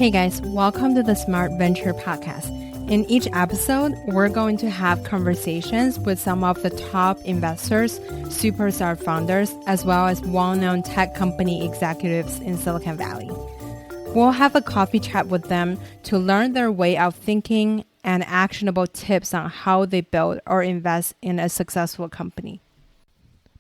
Hey guys, welcome to the Smart Venture Podcast. In each episode, we're going to have conversations with some of the top investors, superstar founders, as well as well-known tech company executives in Silicon Valley. We'll have a coffee chat with them to learn their way of thinking and actionable tips on how they build or invest in a successful company.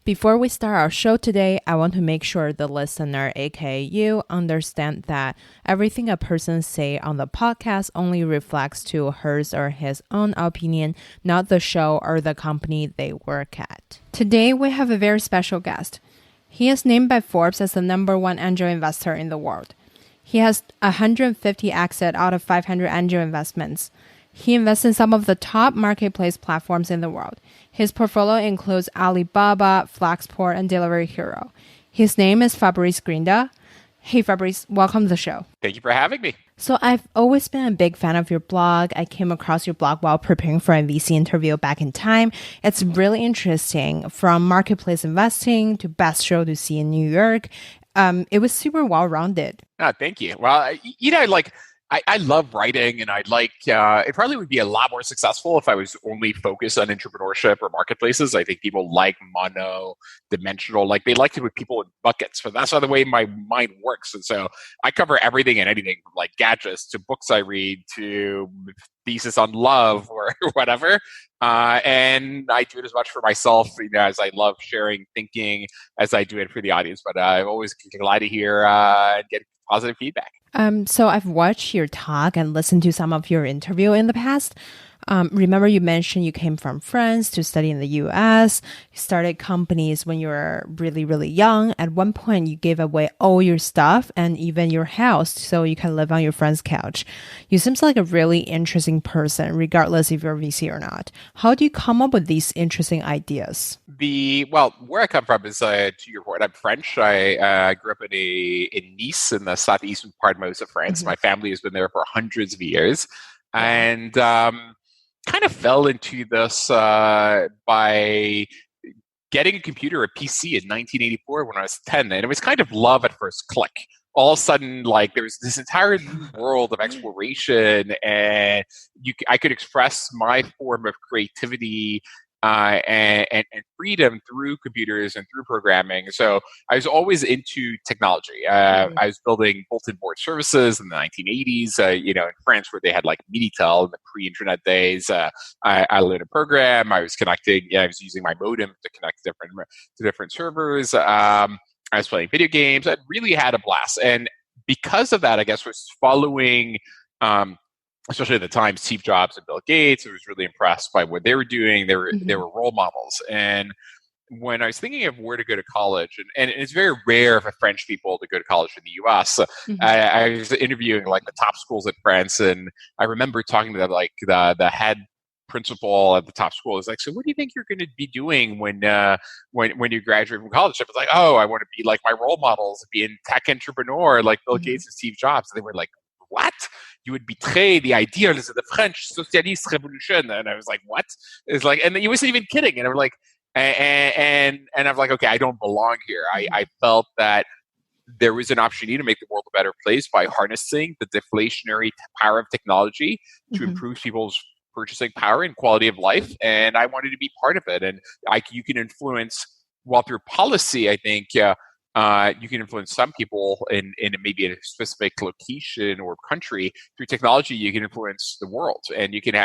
Before we start our show today, I want to make sure the listener, aka you, understand that everything a person say on the podcast only reflects to hers or his own opinion, not the show or the company they work at. Today, we have a very special guest. He is named by Forbes as the #1 angel investor in the world. He has 150 exits out of 500 angel investments. He invests in some of the top marketplace platforms in the world. His portfolio includes Alibaba, Flexport, and Delivery Hero. His name is Fabrice Grinda. Hey, Fabrice, welcome to the show. Thank you for having me. So I've always been a big fan of your blog. I came across your blog while preparing for a VC interview back in time. It's really interesting, from marketplace investing to best show to see in New York. It was super well-rounded. Thank you. Well, I love writing, and I'd like, it probably would be a lot more successful if I was only focused on entrepreneurship or marketplaces. I think people like mono-dimensional, they like to put people in buckets, but that's not the way my mind works. And so I cover everything and anything, from gadgets to books I read to thesis on love or whatever. And I do it as much for myself, as I love sharing thinking as I do it for the audience. But I'm always glad to hear and get positive feedback. So I've watched your talk and listened to some of your interview in the past. Remember you mentioned you came from France to study in the US. You started companies when you were really, really young. At one point, you gave away all your stuff and even your house so you can live on your friend's couch. You seem like a really interesting person, regardless if you're a VC or not. How do you come up with these interesting ideas? Where I come from is, to your point, I'm French. I grew up in Nice, in the southeastern part of France. Mm-hmm. My family has been there for hundreds of years. And kind of fell into this by getting a computer, a PC, in 1984 when I was 10. And it was kind of love at first click. All of a sudden, there was this entire new world of exploration, and I could express my form of creativity and freedom through computers and through programming. So I was always into technology. I was building bulletin board services in the 1980s, in France, where they had Minitel in the pre-internet days. I learned a program. I was connecting. I was using my modem to connect to different servers. I was playing video games. I really had a blast. And because of that, I guess, was following especially at the time, Steve Jobs and Bill Gates. I was really impressed by what they were doing. They were role models. And when I was thinking of where to go to college, and it's very rare for French people to go to college in the U.S., I was interviewing the top schools in France, and I remember talking to them, the head principal at the top school is so what do you think you're going to be doing when you graduate from college? I was I want to be my role models, be a tech entrepreneur like Bill Gates and Steve Jobs. And they were what? You would betray the ideals of the French socialist revolution. And I was what? It's and he wasn't even kidding. And I'm and I'm okay, I don't belong here. I felt that there was an opportunity to make the world a better place by harnessing the deflationary power of technology to improve people's purchasing power and quality of life. And I wanted to be part of it. And you can influence, through policy, I think, you can influence some people in maybe a specific location or country. Through technology, you can influence the world, and you can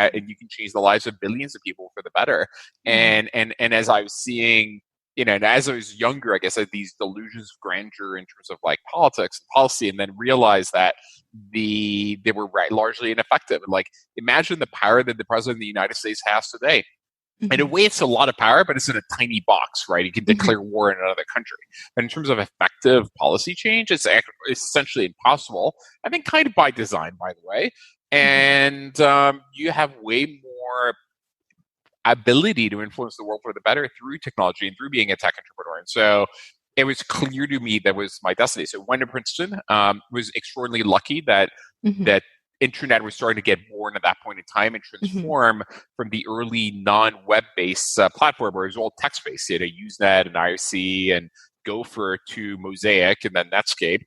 change the lives of billions of people for the better. And as I was seeing, and as I was younger, I guess I had these delusions of grandeur in terms of politics and policy, and then realized that they were largely ineffective. Imagine the power that the president of the United States has today. In a way, it's a lot of power, but it's in a tiny box, right? You can declare war in another country. But in terms of effective policy change, it's essentially impossible. I think kind of by design, by the way. And you have way more ability to influence the world for the better through technology and through being a tech entrepreneur. And so it was clear to me that was my destiny. So went to Princeton, was extraordinarily lucky that internet was starting to get born at that point in time and transform from the early non-web-based platform where it was all text-based, Usenet and IRC and Gopher to Mosaic and then Netscape.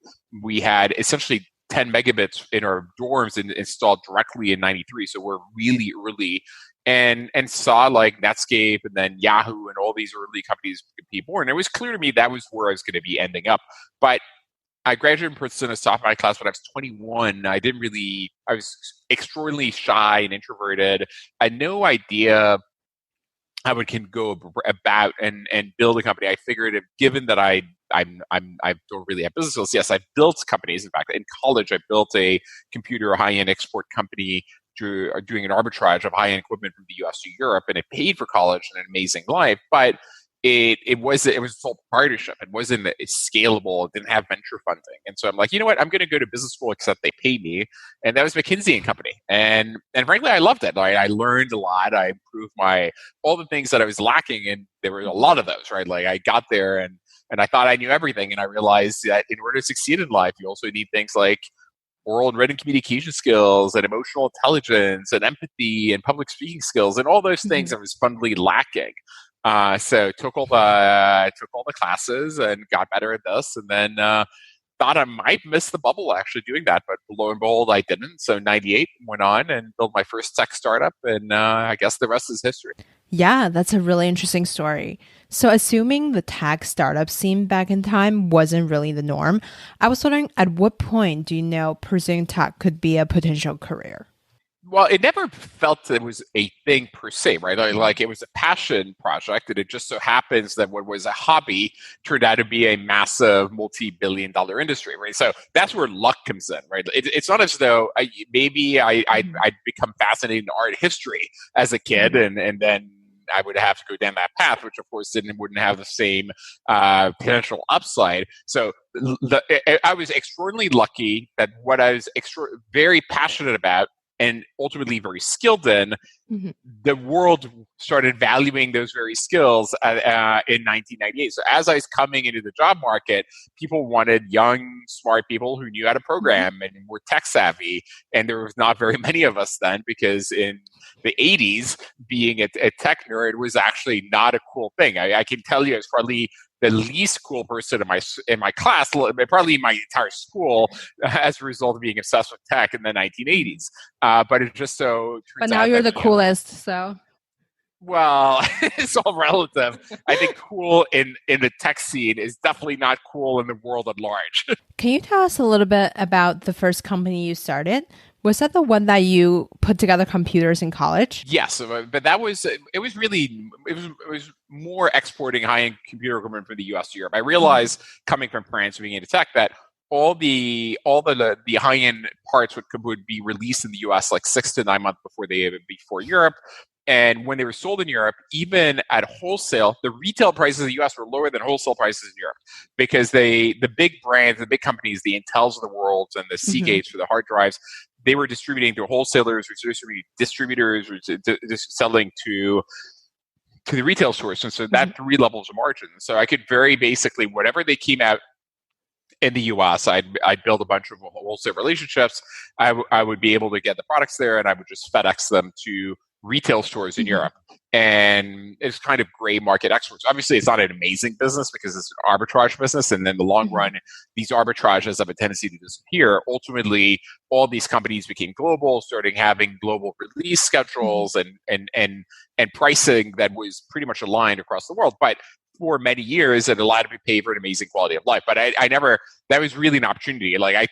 We had essentially 10 megabits in our dorms and installed directly in 93. So we're really early, and saw like Netscape and then Yahoo and all these early companies be born. It was clear to me that was where I was going to be ending up. But I graduated from Princeton as sophomore class when I was 21. I was extraordinarily shy and introverted. I had no idea how it can go about and build a company. I figured, given that I don't really have business skills. Yes, I've built companies. In fact, in college, I built a high-end export company doing an arbitrage of high-end equipment from the U.S. to Europe, and it paid for college and an amazing life. But it was a sole proprietorship. It wasn't scalable. It didn't have venture funding. And so I'm like, you know what? I'm going to go to business school, except they pay me. And that was McKinsey and Company. And frankly, I loved it. I learned a lot. I improved all the things that I was lacking. And there were a lot of those, right? Like I got there and I thought I knew everything. And I realized that in order to succeed in life, you also need things like oral and written communication skills and emotional intelligence and empathy and public speaking skills and all those things I was fundamentally lacking. So took all the classes and got better at this, and then thought I might miss the bubble actually doing that, but lo and behold, I didn't. So 98 went on and built my first tech startup, and I guess the rest is history. Yeah, that's a really interesting story. So assuming the tech startup scene back in time wasn't really the norm, I was wondering, at what point do you know pursuing tech could be a potential career? Well, it never felt that it was a thing per se, right? Like it was a passion project, and it just so happens that what was a hobby turned out to be a massive multi-billion-dollar industry, right? So that's where luck comes in, right? It's not as though I'd become fascinated in art history as a kid, and then I would have to go down that path, which of course wouldn't have the same potential upside. So I was extraordinarily lucky that what I was very passionate about and ultimately very skilled in, the world started valuing those very skills in 1998. So as I was coming into the job market, people wanted young, smart people who knew how to program and were tech savvy. And there was not very many of us then, because in the 80s, being a tech nerd was actually not a cool thing. I can tell you, it's probably the least cool person in my class, probably in my entire school, as a result of being obsessed with tech in the 1980s. But it just so turns But now out you're that, the coolest, so. Well, it's all relative. I think cool in the tech scene is definitely not cool in the world at large. Can you tell us a little bit about the first company you started? Was that the one that you put together computers in college? Yes, but it was more exporting high-end computer equipment from the US to Europe. I realized, coming from France and being into tech, that all the high-end parts would be released in the US like 6 to 9 months before Europe. And when they were sold in Europe, even at wholesale, the retail prices in the US were lower than wholesale prices in Europe, because the big brands, the big companies, the Intels of the world and the Seagates for the hard drives, they were distributing to wholesalers, or distributors, or selling to the retail stores. And so that 3 levels of margin. So I could very basically, whatever they came out in the US, I'd build a bunch of wholesale relationships. I would be able to get the products there, and I would just FedEx them to retail stores in Europe. And it's kind of gray market exports. Obviously, it's not an amazing business because it's an arbitrage business. And in the long run, these arbitrages have a tendency to disappear. Ultimately, all these companies became global, starting having global release schedules and pricing that was pretty much aligned across the world. But for many years, it allowed me to pay for an amazing quality of life. But I never, that was really an opportunity. Like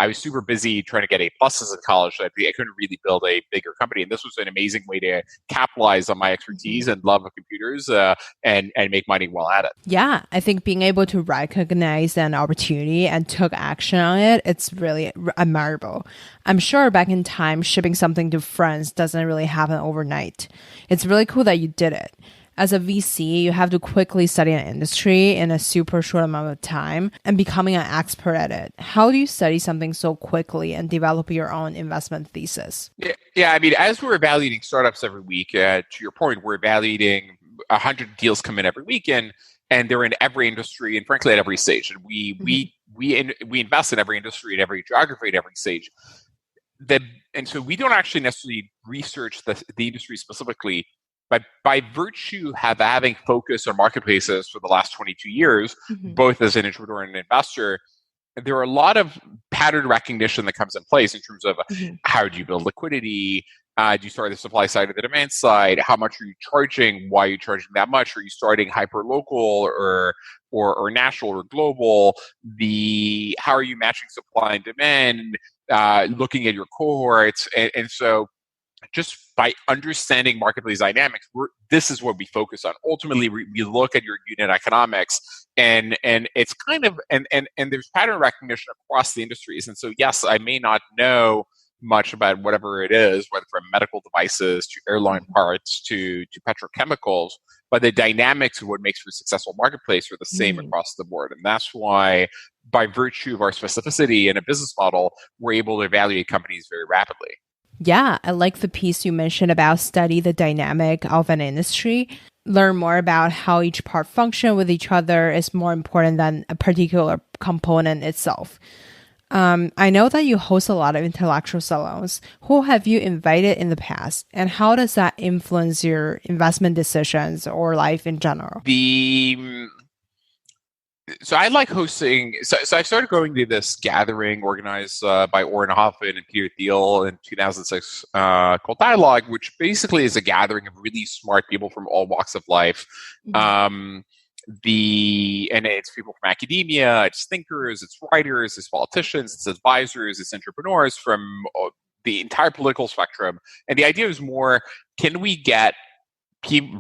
I was super busy trying to get A pluses in college, so I couldn't really build a bigger company. And this was an amazing way to capitalize on my expertise and love of computers and make money while at it. Yeah, I think being able to recognize an opportunity and took action on it, it's really admirable. I'm sure back in time, shipping something to France doesn't really happen overnight. It's really cool that you did it. As a VC, you have to quickly study an industry in a super short amount of time and becoming an expert at it. How do you study something so quickly and develop your own investment thesis? Yeah, I mean, as we're evaluating startups every week, to your point, we're evaluating 100 deals come in every week, and they're in every industry and frankly at every stage. And we invest in every industry, in every geography, at every stage. And so we don't actually necessarily research the industry specifically. But by virtue of having focused on marketplaces for the last 22 years, both as an entrepreneur and an investor, there are a lot of pattern recognition that comes in place in terms of Mm-hmm. how do you build liquidity? Do you start the supply side or the demand side? How much are you charging? Why are you charging that much? Are you starting hyper local or national or global? How are you matching supply and demand? Looking at your cohorts, and so just by understanding marketplace dynamics, this is what we focus on. Ultimately, we look at your unit economics, and it's kind of and there's pattern recognition across the industries. And so, yes, I may not know much about whatever it is, whether from medical devices to airline parts to petrochemicals, but the dynamics of what makes for a successful marketplace are the same across the board. And that's why, by virtue of our specificity in a business model, we're able to evaluate companies very rapidly. Yeah, I like the piece you mentioned about study the dynamic of an industry. Learn more about how each part function with each other is more important than a particular component itself. I know that you host a lot of intellectual salons. Who have you invited in the past, and how does that influence your investment decisions or life in general? So I like hosting. So I started going to this gathering organized by Orrin Hoffman and Peter Thiel in 2006 called Dialogue, which basically is a gathering of really smart people from all walks of life. And it's people from academia, it's thinkers, it's writers, it's politicians, it's advisors, it's entrepreneurs from the entire political spectrum. And the idea is more: can we get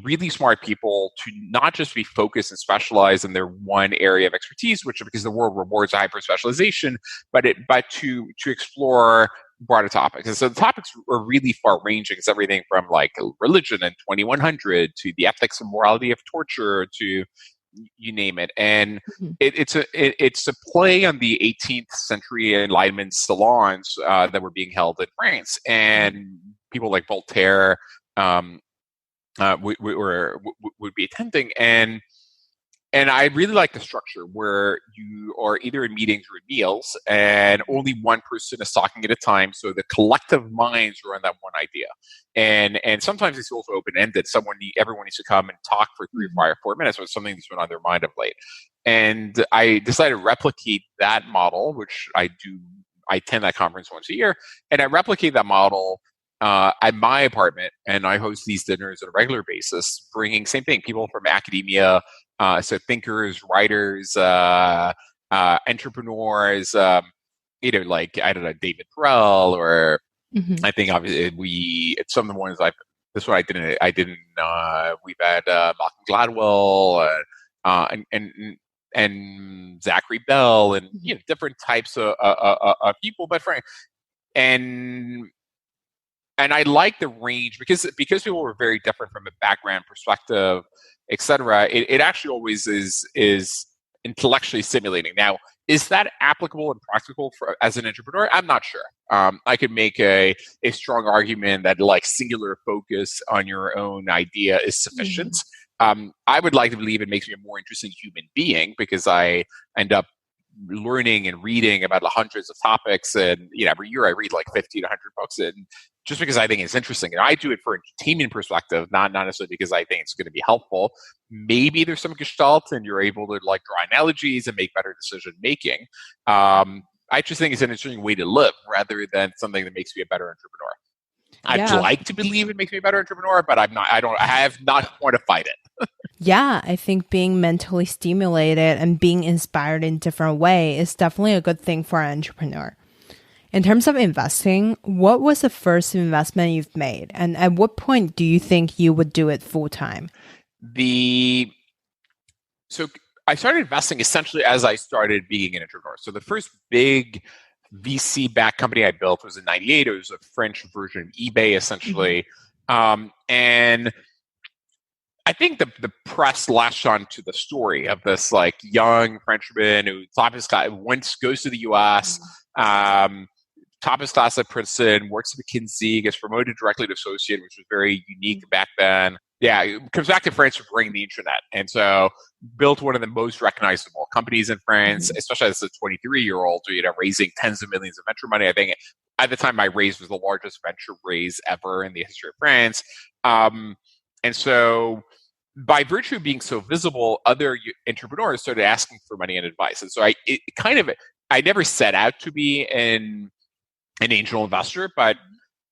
really smart people to not just be focused and specialized in their one area of expertise, which because the world rewards hyper specialization, but to explore broader topics. And so the topics are really far ranging. It's everything from like religion and 2100 to the ethics and morality of torture to you name it. And it's a play on the 18th century Enlightenment salons that were being held in France, and people like Voltaire would be attending, and I really like the structure where you are either in meetings or in meals, and only one person is talking at a time, so the collective minds are on that one idea. And sometimes it's also open ended. Everyone needs to come and talk for 3 or 4 minutes, or something that's been on their mind of late. And I decided to replicate that model, which I do. I attend that conference once a year, and I replicate that model at my apartment, and I host these dinners on a regular basis, bringing same thing, people from academia, so thinkers, writers, entrepreneurs, like, I don't know, David Perel, or I think obviously some of the ones this one I didn't, we've had Malcolm Gladwell, and Zachary Bell, and different types of people, but and I like the range because people were very different from a background perspective, etc. It actually always is intellectually stimulating. Now, is that applicable and practical as an entrepreneur? I'm not sure. I could make a strong argument that like singular focus on your own idea is sufficient. I would like to believe it makes me a more interesting human being because I end up learning and reading about hundreds of topics, and every year I read like 50 to 100 books, and just because I think it's interesting, and I do it for entertainment perspective, not necessarily because I think it's going to be helpful. Maybe there's some gestalt and you're able to like draw analogies and make better decision making. I just think it's an interesting way to live rather than something that makes me a better entrepreneur. I'd like to believe it makes me a better entrepreneur, but I have not quantified it. Yeah, I think being mentally stimulated and being inspired in different way is definitely a good thing for an entrepreneur. In terms of investing, what was the first investment you've made? And at what point do you think you would do it full time? So I started investing essentially as I started being an entrepreneur. So the first big VC-backed company I built was in '98. It was a French version of eBay, essentially. And I think the press latched on to the story of this like young Frenchman who goes to the US, top his class at Princeton, works at McKinsey, gets promoted directly to associate, which was very unique back then. Yeah, comes back to France to bring the internet. And so built one of the most recognizable companies in France, especially as a 23-year-old, raising tens of millions of venture money. I think at the time I raised was the largest venture raise ever in the history of France. And so by virtue of being so visible, other entrepreneurs started asking for money and advice. And so I never set out to be an angel investor, but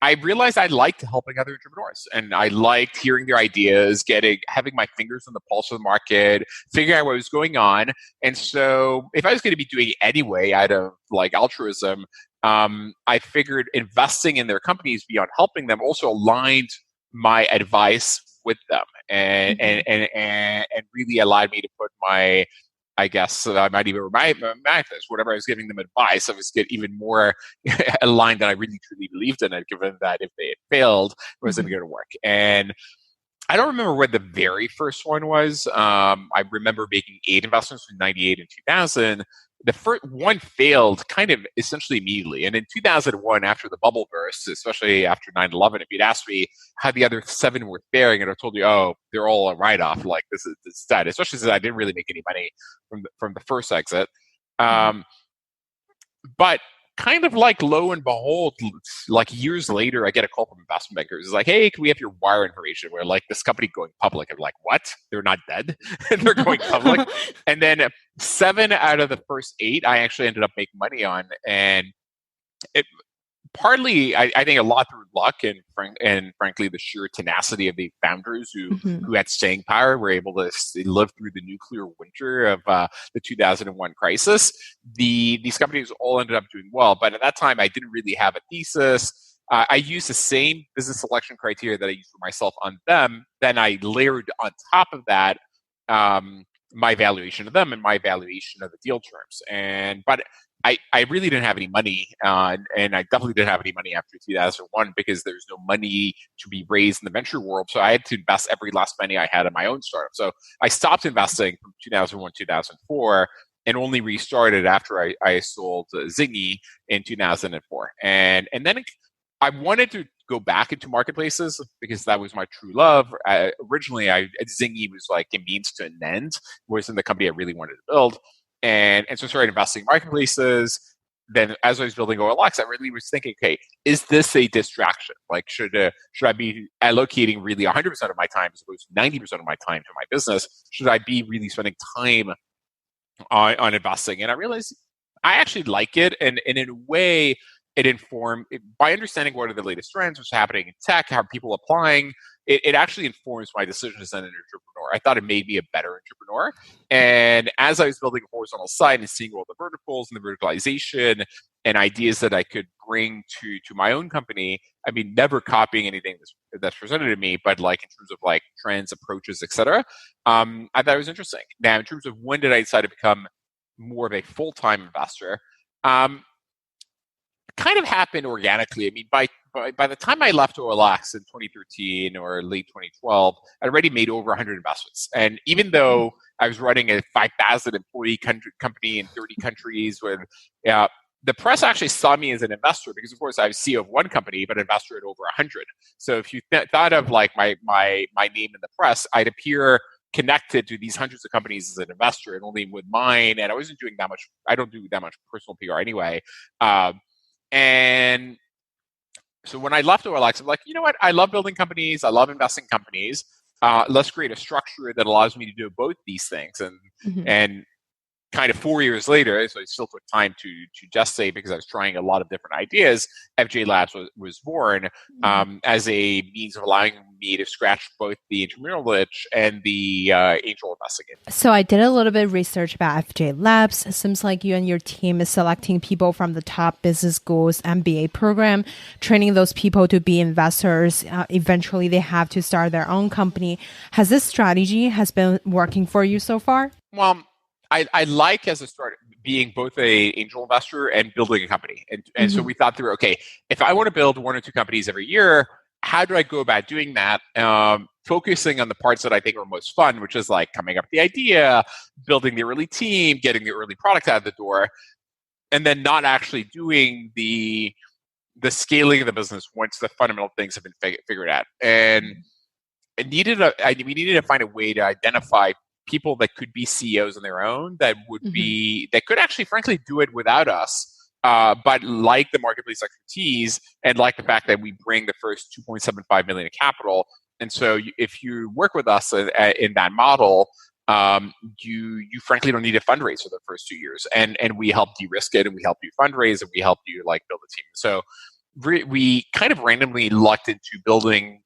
I realized I liked helping other entrepreneurs, and I liked hearing their ideas, having my fingers on the pulse of the market, figuring out what was going on. And so, if I was going to be doing it anyway out of like altruism, I figured investing in their companies beyond helping them also aligned my advice with them, and really allowed me to put my, I guess I might even remind this, whatever I was giving them advice, I was get even more aligned that I really truly believed in it, given that if they had failed, it wasn't going to work. And I don't remember what the very first one was. I remember making 8 investments from 98 and 2000. The first one failed kind of essentially immediately. And in 2001, after the bubble burst, especially after 9/11, if you'd asked me how the other 7 were faring, and I told you, oh, they're all a write-off, like this is dead, especially since I didn't really make any money from the first exit. But kind of like lo and behold, like years later, I get a call from investment bankers. It's like, hey, can we have your wire information? We're like, this company going public. I'm like, what? They're not dead. They're going public. And then 7 out of the first 8, I actually ended up making money on. And it partly, I think a lot through luck and frankly, the sheer tenacity of the founders who had staying power, were able to live through the nuclear winter of the 2001 crisis. These companies all ended up doing well, but at that time, I didn't really have a thesis. I used the same business selection criteria that I used for myself on them. Then I layered on top of that my valuation of them and my valuation of the deal terms. But I really didn't have any money, and I definitely didn't have any money after 2001 because there's no money to be raised in the venture world. So I had to invest every last penny I had in my own startup. So I stopped investing from 2001, 2004, and only restarted after I sold Zingy in 2004. And then I wanted to go back into marketplaces because that was my true love. Originally, Zingy was like a means to an end. It wasn't the company I really wanted to build. And so I started investing in marketplaces. Then as I was building OLX, I really was thinking, okay, is this a distraction? Like, should I be allocating really 100% of my time as opposed to 90% of my time to my business? Should I be really spending time on investing? And I realized I actually like it. And in a way, it informed, by understanding what are the latest trends, what's happening in tech, how are people applying, it actually informs my decisions as an entrepreneur. I thought it made me a better entrepreneur. And as I was building a horizontal site and seeing all the verticals and the verticalization and ideas that I could bring to my own company, I mean, never copying anything that's presented to me, but like in terms of like trends, approaches, etc. I thought it was interesting. Now, in terms of when did I decide to become more of a full-time investor, kind of happened organically. I mean, by the time I left OLX in 2013 or late 2012, I'd already made over 100 investments. And even though I was running a 5,000 employee company in 30 countries, with the press actually saw me as an investor because, of course, I was CEO of one company, but investor at over 100. So if you thought of like my name in the press, I'd appear connected to these hundreds of companies as an investor, and only with mine. And I wasn't doing that much. I don't do that much personal PR anyway. And so when I left OLX, I'm like, you know what? I love building companies. I love investing in companies. Let's create a structure that allows me to do both these things. And kind of 4 years later, so it still took time to gestate because I was trying a lot of different ideas. FJ Labs was born as a means of allowing me to scratch both the entrepreneurial itch and the angel investing. So I did a little bit of research about FJ Labs. It seems like you and your team is selecting people from the top business schools MBA program, training those people to be investors. Eventually, they have to start their own company. Has this strategy been working for you so far? Well, I like as a start being both a angel investor and building a company. And so we thought through, okay, if I want to build 1 or 2 companies every year, how do I go about doing that? Focusing on the parts that I think are most fun, which is like coming up with the idea, building the early team, getting the early product out of the door, and then not actually doing the scaling of the business once the fundamental things have been figured out. And we needed to find a way to identify people that could be CEOs on their own, that would be that could actually, frankly, do it without us. But like the marketplace expertise and like the fact that we bring the first 2.75 million in capital. And so if you work with us in that model, you frankly don't need to fundraise for the first 2 years, and we help de-risk it, and we help you fundraise, and we help you like build a team. So we kind of randomly lucked into building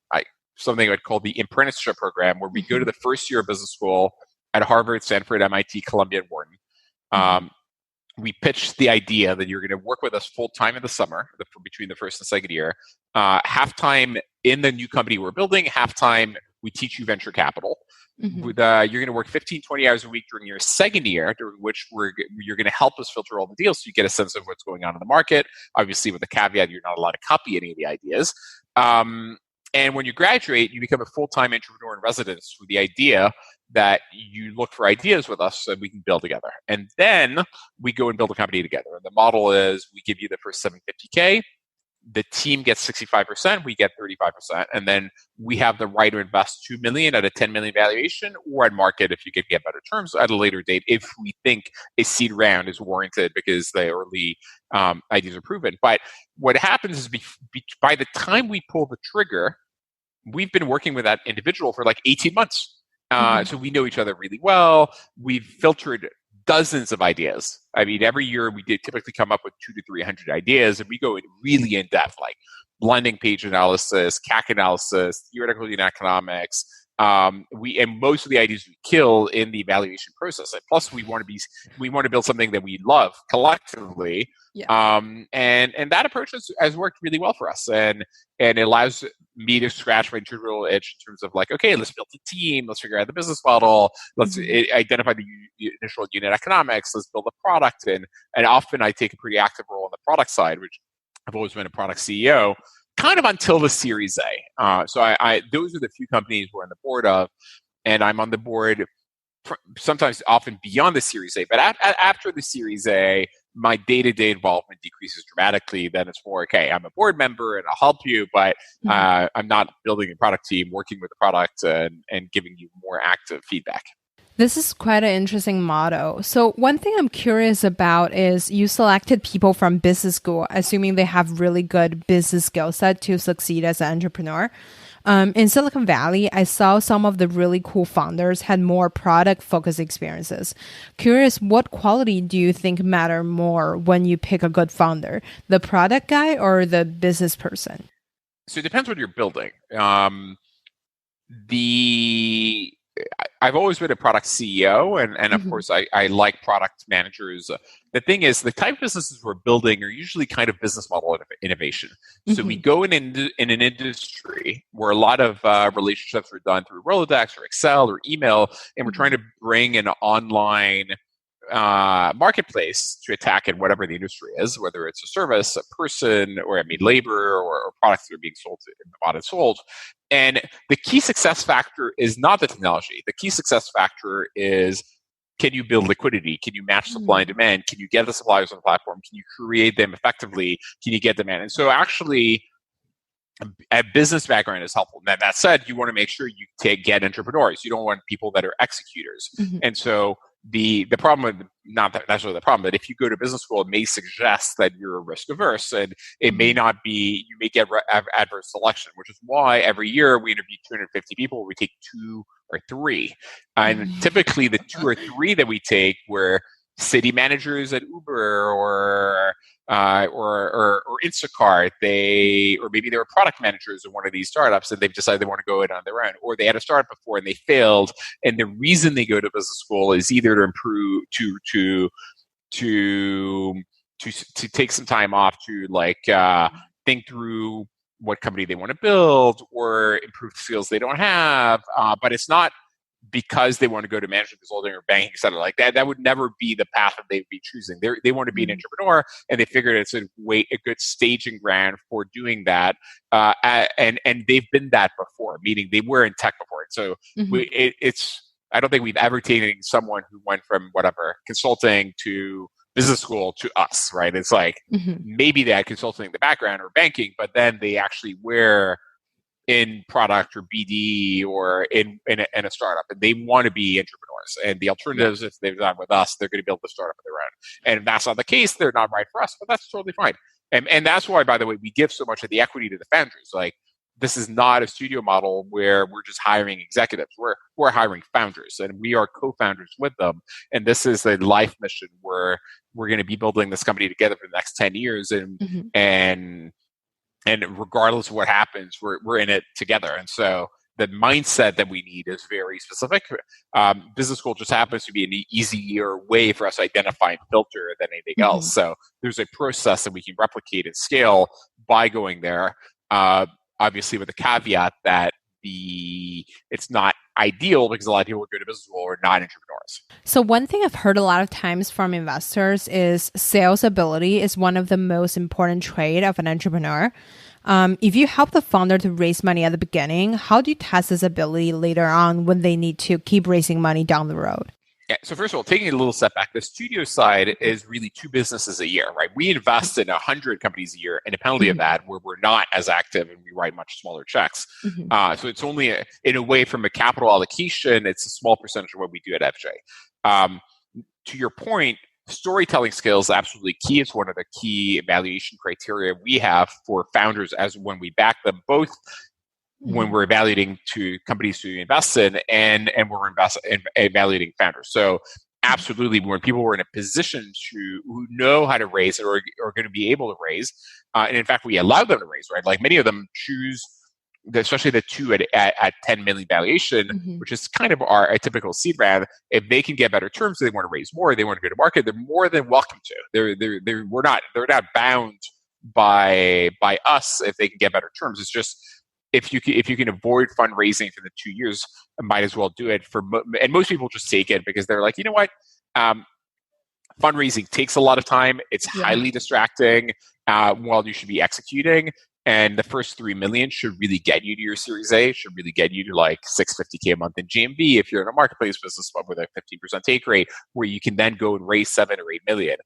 something I'd call the apprenticeship program, where we go to the first year of business school at Harvard, Stanford, MIT, Columbia, and Wharton. We pitched the idea that you're going to work with us full time in the summer, between the first and second year, half time in the new company we're building, half time we teach you venture capital. You're going to work 15, 20 hours a week during your second year, during which you're going to help us filter all the deals so you get a sense of what's going on in the market. Obviously, with the caveat, you're not allowed to copy any of the ideas. And when you graduate, you become a full-time entrepreneur in residence with the idea that you look for ideas with us so we can build together. And then we go and build a company together. And the model is we give you the first $750K. The team gets 65%, we get 35%, and then we have the right to invest $2 million at a $10 million valuation, or at market if you can get better terms at a later date if we think a seed round is warranted because the early ideas are proven. But what happens is by the time we pull the trigger, we've been working with that individual for like 18 months. So we know each other really well. We've filtered dozens of ideas. I mean, every year we typically come up with 200 to 300 ideas, and we go in really in depth, like landing page analysis, CAC analysis, theoretical unit economics. And most of the ideas we kill in the evaluation process. And plus, we want to build something that we love collectively. Yeah. And that approach has worked really well for us, and it allows me to scratch my internal itch in terms of like, okay, let's build a team, let's figure out the business model, let's identify the initial unit economics, let's build a product, and often I take a pretty active role on the product side, which I've always been a product CEO, kind of until the Series A. So I those are the few companies we're on the board of, and I'm on the board sometimes often beyond the Series A. But after the Series A, my day-to-day involvement decreases dramatically. Then it's more, okay, I'm a board member and I'll help you, but I'm not building a product team, working with the product and giving you more active feedback. This is quite an interesting model. So one thing I'm curious about is you selected people from business school, assuming they have really good business skill set to succeed as an entrepreneur. In Silicon Valley, I saw some of the really cool founders had more product-focused experiences. Curious, what quality do you think matter more when you pick a good founder, the product guy or the business person? So it depends what you're building. I've always been a product CEO, and of course, I like product managers. The thing is, the type of businesses we're building are usually kind of business model innovation. So we go in an industry where a lot of relationships are done through Rolodex or Excel or email, and we're trying to bring an online marketplace to attack in whatever the industry is, whether it's a service, a person, or labor, or products that are being bought and sold. And the key success factor is not the technology. The key success factor is, can you build liquidity? Can you match supply and demand? Can you get the suppliers on the platform? Can you create them effectively? Can you get demand? And so actually, a business background is helpful. Now, that said, you want to make sure you get entrepreneurs. You don't want people that are executors. And so the problem, not that necessarily the problem, but if you go to business school, it may suggest that you're risk averse, and it may not be, you may get adverse selection, which is why every year we interview 250 people. We take 2 or 3. And typically the 2 or 3 that we take were city managers at Uber or Instacart. Or maybe they were product managers in one of these startups, and they've decided they want to go it on their own, or they had a startup before and they failed. And the reason they go to business school is either to improve, to take some time off to think through what company they want to build or improve skills they don't have. But it's not because they want to go to management consulting or banking, etc. like that. That would never be the path that they'd be choosing. They want to be an entrepreneur, and they figured it's a good staging ground for doing that. And they've been that before, meaning they were in tech before. So I don't think we've ever taken someone who went from whatever consulting to business school to us, right? It's like maybe they had consulting in the background or banking, but then they actually were in product or BD or in a startup, and they want to be entrepreneurs. And the alternatives, if they've done with us, they're going to be able to start up on their own. And if that's not the case, they're not right for us, but that's totally fine. And that's why, by the way, we give so much of the equity to the founders. Like, this is not a studio model where we're just hiring executives. We're hiring founders, and we are co-founders with them. And this is a life mission where we're going to be building this company together for the next 10 years, and regardless of what happens, we're in it together. And so the mindset that we need is very specific. Business school just happens to be an easier way for us to identify and filter than anything else. So there's a process that we can replicate and scale by going there. Obviously, with the caveat that it's not ideal because a lot of people who go to business school are not entrepreneurs. So one thing I've heard a lot of times from investors is sales ability is one of the most important trait of an entrepreneur. If you help the founder to raise money at the beginning, how do you test this ability later on when they need to keep raising money down the road? Yeah, so first of all, taking a little step back, the studio side is really 2 businesses a year, right? We invest in 100 companies a year, independently of that, where we're not as active and we write much smaller checks. So it's only, in a way, from a capital allocation, it's a small percentage of what we do at FJ. To your point, storytelling skills is absolutely key. It's one of the key evaluation criteria we have for founders as when we back them, both when we're evaluating to companies to invest in and we're evaluating founders. So absolutely, when people are in a position who know how to raise or are going to be able to raise, and in fact, we allow them to raise, right? Like many of them choose, especially the 2 at 10 million valuation, which is kind of our typical seed round. If they can get better terms, they want to raise more, they want to go to market, they're more than welcome to. They're not bound by us if they can get better terms. It's just, if you can avoid fundraising for the 2 years, I might as well do it and most people just take it because they're like, you know what, fundraising takes a lot of time. It's highly distracting while you should be executing. And the first 3 million should really get you to your Series A, should really get you to like $650K a month in GMV if you're in a marketplace business with a 15% take rate, where you can then go and raise 7 or 8 million.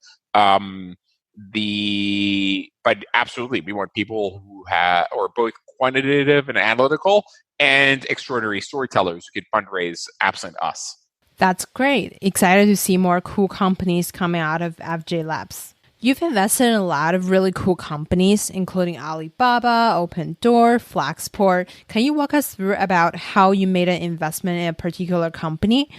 But absolutely, we want people who are both quantitative and analytical and extraordinary storytellers who can fundraise absent us. That's great. Excited to see more cool companies coming out of FJ Labs. You've invested in a lot of really cool companies, including Alibaba, Opendoor, Flexport. Can you walk us through about how you made an investment in a particular company?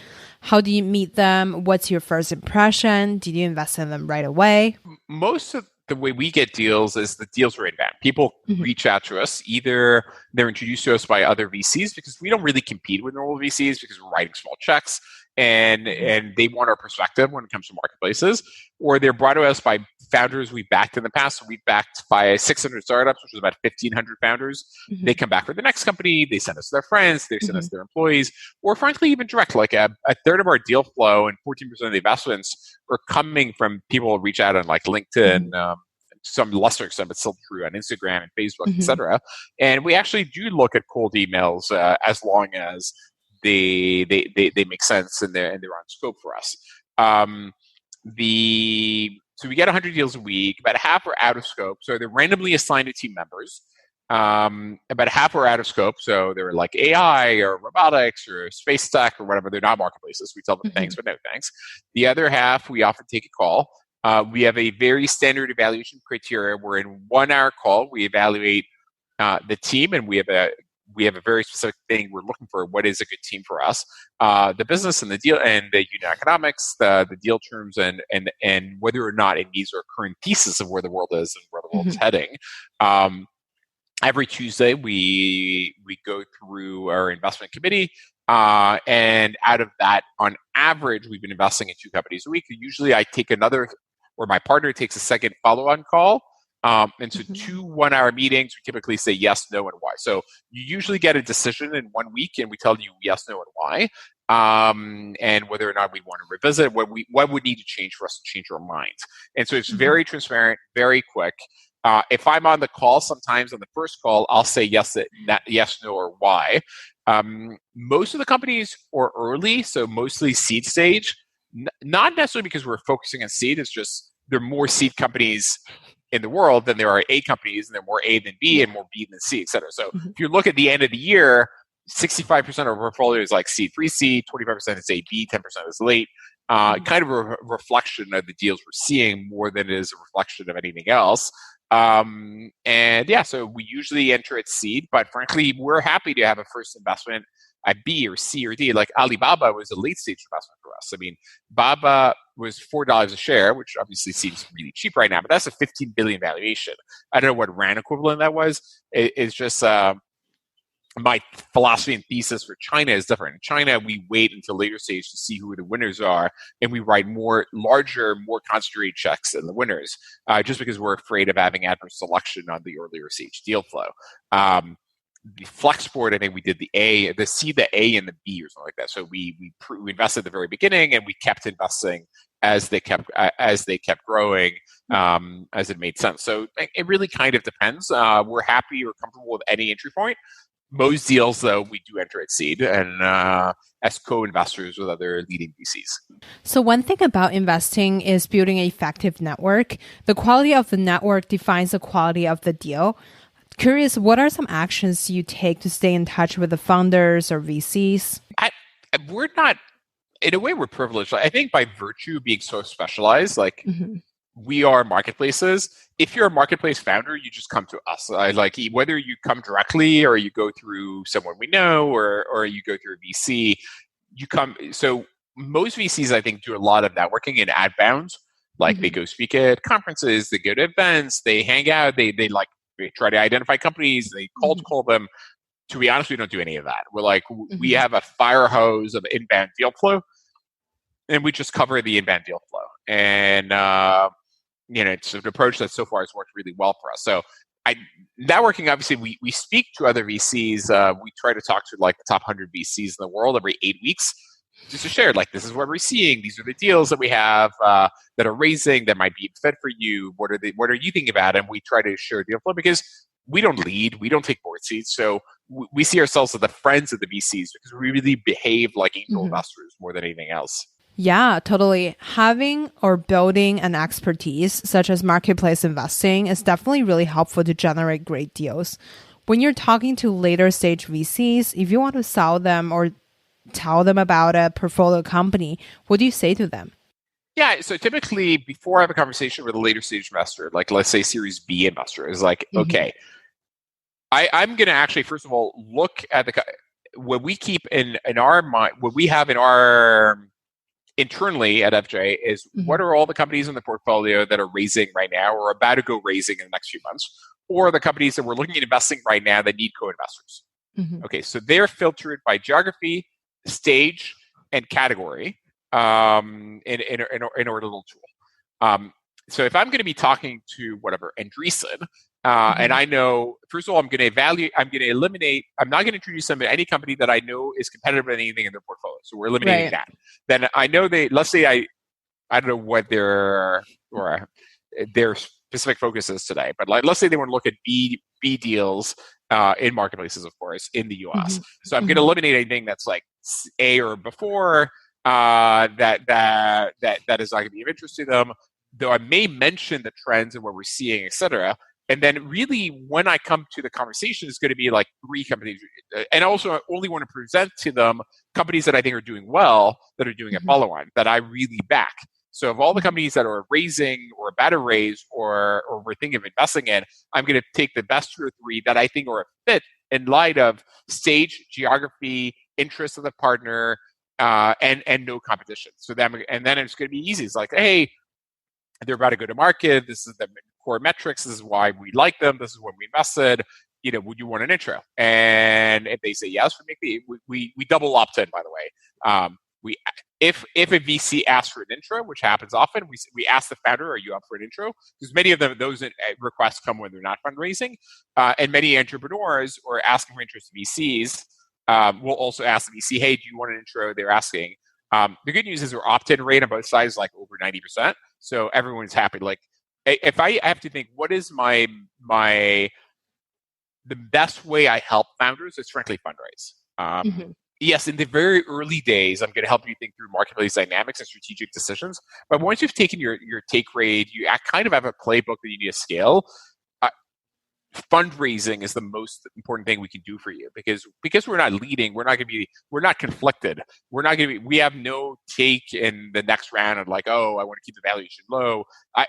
How do you meet them? What's your first impression? Did you invest in them right away? Most of the way we get deals is the deals are inbound. People reach out to us. Either they're introduced to us by other VCs, because we don't really compete with normal VCs because we're writing small checks and they want our perspective when it comes to marketplaces, or they're brought to us by founders we backed in the past. So we've backed by 600 startups, which is about 1,500 founders. They come back for the next company. They send us their friends. They send us their employees, or frankly, even direct. Like a third of our deal flow and 14% of the investments are coming from people who reach out on like LinkedIn, some lesser extent, but still true on Instagram and Facebook, etc. And we actually do look at cold emails as long as they make sense and they're on scope for us. So we get 100 deals a week. About half are out of scope, so they're randomly assigned to team members. About half are out of scope, so they're like AI or robotics or space tech or whatever. They're not marketplaces. We tell them thanks, but no thanks. The other half, we often take a call. We have a very standard evaluation criteria where in 1 hour call, we evaluate the team, and we have a very specific thing we're looking for. What is a good team for us? The business and the deal and the unit economics, the deal terms, and whether or not it meets our current thesis of where the world is and where the world is heading. Every Tuesday, we go through our investment committee. And out of that, on average, we've been investing in 2 companies a week. Usually I take another, or my partner takes a second follow-on call. And so 2 1-hour meetings, we typically say yes, no, and why. So you usually get a decision in 1 week, and we tell you yes, no, and why, and whether or not we want to revisit what would need to change for us to change our minds. And so it's very transparent, very quick. If I'm on the call, sometimes on the first call, I'll say yes, no, or why. Most of the companies are early, so mostly seed stage. Not necessarily because we're focusing on seed. It's just there are more seed companies in the world than there are A companies, and there are more A than B and more B than C, et cetera. So if you look at the end of the year, 65% of our portfolio is like seed, pre-seed, 25% is A, B, 10% is late. Kind of a reflection of the deals we're seeing more than it is a reflection of anything else. And yeah, so we usually enter at seed, but frankly, we're happy to have a first investment at B or C or D. Like Alibaba was a late stage investment for us. I mean, Baba was $4 a share, which obviously seems really cheap right now, but that's a 15 billion valuation. I don't know what RAN equivalent that was. It's just my philosophy and thesis for China is different. In China, we wait until later stage to see who the winners are, and we write larger, more concentrated checks than the winners, just because we're afraid of having adverse selection on the earlier stage deal flow. The Flexport, I think we did the C, the A, and the B, or something like that. So we invested at the very beginning, and we kept investing as they kept growing, as it made sense. So it really kind of depends. We're happy or comfortable with any entry point. Most deals, though, we do enter at seed and as co-investors with other leading VCs. So one thing about investing is building an effective network. The quality of the network defines the quality of the deal. Curious, what are some actions you take to stay in touch with the founders or VCs? We're not, in a way, we're privileged. I think by virtue of being so specialized, like we are marketplaces. If you're a marketplace founder, you just come to us. Like whether you come directly or you go through someone we know or you go through a VC, you come. So most VCs, I think, do a lot of networking in outbound. Like they go speak at conferences, they go to events, they hang out, they try to identify companies, they cold call them. To be honest, we don't do any of that. We're like, we have a fire hose of inbound deal flow, and we just cover the inbound deal flow. And it's an approach that so far has worked really well for us. So networking, obviously, we speak to other VCs. We try to talk to like the top 100 VCs in the world every 8 weeks, just to share, like, this is what we're seeing. These are the deals that we have that are raising that might be fit for you. What are you thinking about? And we try to share deal flow because we don't lead, we don't take board seats. So we see ourselves as the friends of the VCs because we really behave like angel investors more than anything else. Yeah, totally. Having or building an expertise such as marketplace investing is definitely really helpful to generate great deals. When you're talking to later stage VCs, if you want to sell them or tell them about a portfolio company, what do you say to them? Yeah, so typically before I have a conversation with a later stage investor, like let's say Series B investor, is like, okay, I'm going to actually, first of all, look at what we keep in our mind, what we have in our internally at FJ is what are all the companies in the portfolio that are raising right now or about to go raising in the next few months, or the companies that we're looking at investing right now that need co-investors. Okay, so they're filtered by geography, stage, and category in our little tool. So if I'm going to be talking to whatever Andreessen, and I know, first of all, I'm going to eliminate, I'm not going to introduce them to any company that I know is competitive with anything in their portfolio. So we're eliminating that. Then I know let's say I don't know what their specific focus is today, but like, let's say they want to look at B deals in marketplaces, of course, in the US. So I'm going to eliminate anything that's like A or before that is not going to be of interest to them, though I may mention the trends and what we're seeing, et cetera. And then really when I come to the conversation, it's going to be like 3 companies. And also I only want to present to them companies that I think are doing well, that are doing a follow-on, that I really back. So of all the companies that are raising or about to raise or we're thinking of investing in, I'm going to take the best 2 or 3 that I think are a fit in light of stage, geography, interest of the partner, and no competition. So then it's going to be easy. It's like, hey, they're about to go to market. This is the core metrics. This is why we like them. This is when we invested. Would you want an intro? And if they say yes, we double opt in. By the way, if a VC asks for an intro, which happens often, we ask the founder, "Are you up for an intro?" Because many of those requests come when they're not fundraising, and many entrepreneurs or asking for interest in VCs will also ask the VC, "Hey, do you want an intro?" They're asking. The good news is our opt-in rate on both sides is like over 90%. So everyone's happy. Like if I have to think, what is the best way I help founders is frankly fundraise. Yes, in the very early days, I'm going to help you think through marketplace dynamics and strategic decisions. But once you've taken your take rate, you kind of have a playbook that you need to scale. fundraising is the most important thing we can do for you, because we're not leading, we're not conflicted. We have no take in the next round of like, oh, I want to keep the valuation low.